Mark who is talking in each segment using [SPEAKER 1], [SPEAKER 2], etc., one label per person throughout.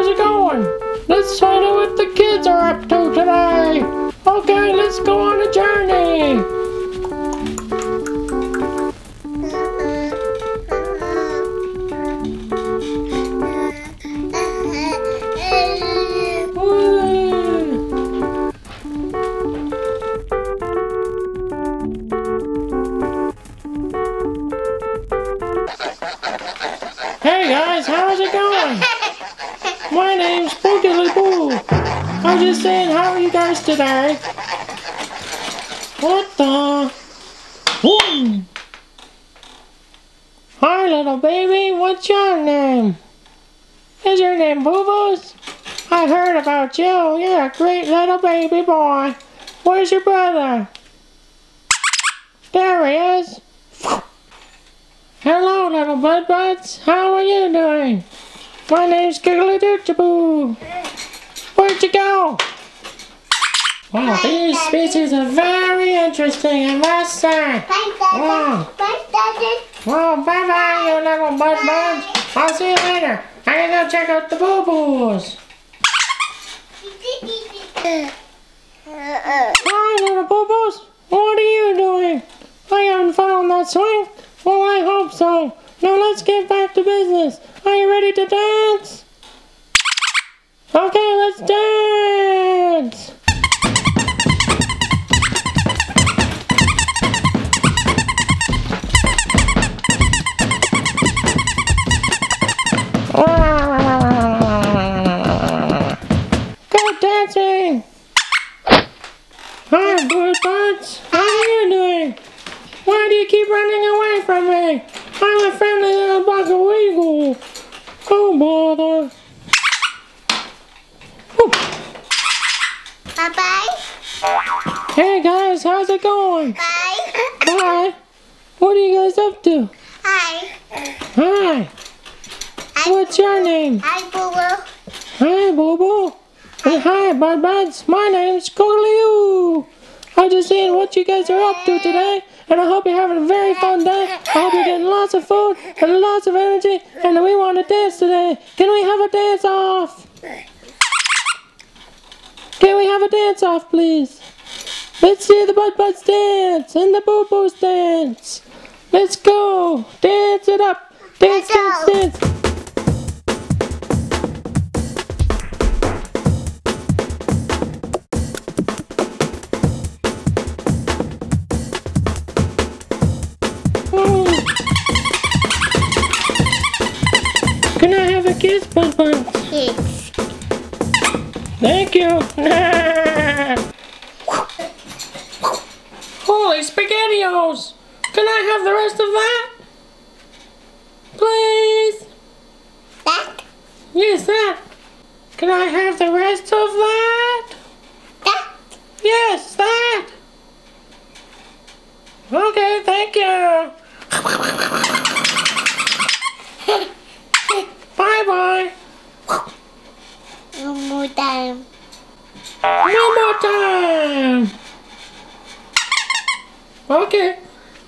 [SPEAKER 1] it going? Let's find out what the kids are up to today. Okay, let's go on a journey. Hey guys, how's it going? My name's Boogly Boo. I'm just saying, how are you guys today? What the? Ooh. Hi little baby, what's your name? Is your name Boo Boos? I heard about you. You're a great little baby boy. Where's your brother? There he is. Hello little bud buds, how are you doing? My name's Giggly Boo. Where'd you go? Wow, these species are very interesting, I must say. Wow. Well, bye-bye, you little bud buds. I'll see you later. I gotta go check out the boo-boos. Hi, little boo-boos. What are you doing? I haven't found that swing. Well, I hope so. Now let's get back to business. Are you ready to dance? Okay, let's dance. Go dancing. Hi, Boo Buds. How are you doing? Why do you keep running away from me? I'm a friendly little buckaweegle. Oh, bother.
[SPEAKER 2] Bye-bye.
[SPEAKER 1] Hey, guys, how's it going?
[SPEAKER 2] Bye.
[SPEAKER 1] Bye. What are you guys up to?
[SPEAKER 2] Hi.
[SPEAKER 1] Hi. What's your name?
[SPEAKER 2] Hi, Boo-Boo.
[SPEAKER 1] Hi, Boo-Boo. And hi, Bud Buds. My name's Coolio. I'm just seeing what you guys are up to today, and I hope you're having a very fun day. I hope you're getting lots of food and lots of energy, and we want to dance today. Can we have a dance-off? Can we have a dance-off, please? Let's see the Bud Buds dance and the Boo Boos dance. Let's go. Dance it up. Dance, dance, dance. Can I have a kiss, Bud Buds?
[SPEAKER 2] Yes.
[SPEAKER 1] Thank you. Holy SpaghettiOs! Can I have the rest of that? Please?
[SPEAKER 2] That?
[SPEAKER 1] Yes, that. Can I have the rest of that?
[SPEAKER 2] That?
[SPEAKER 1] Yes, that. Okay, thank you. Bye-bye.
[SPEAKER 2] One more time.
[SPEAKER 1] One more time. Okay.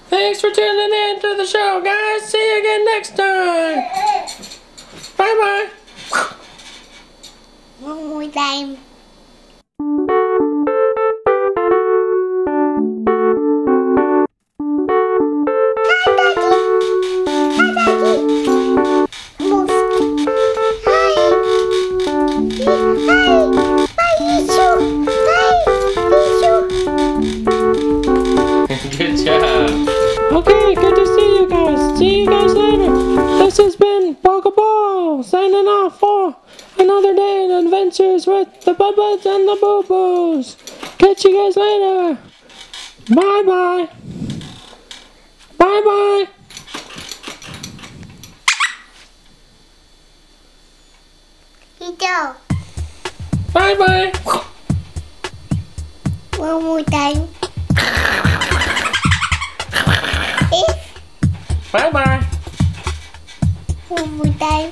[SPEAKER 1] Thanks for tuning in to the show, guys. See you again next time. Bye-bye.
[SPEAKER 2] One more time.
[SPEAKER 1] Good job. Okay, good to see you guys. See you guys later. This has been Boggle Ball signing off for another day in adventures with the Bud Buds and the Boo Boos. Catch you guys later. Bye bye. Bye bye.
[SPEAKER 2] Ito.
[SPEAKER 1] Bye bye.
[SPEAKER 2] One more time.
[SPEAKER 1] Bye bye.
[SPEAKER 2] One more time.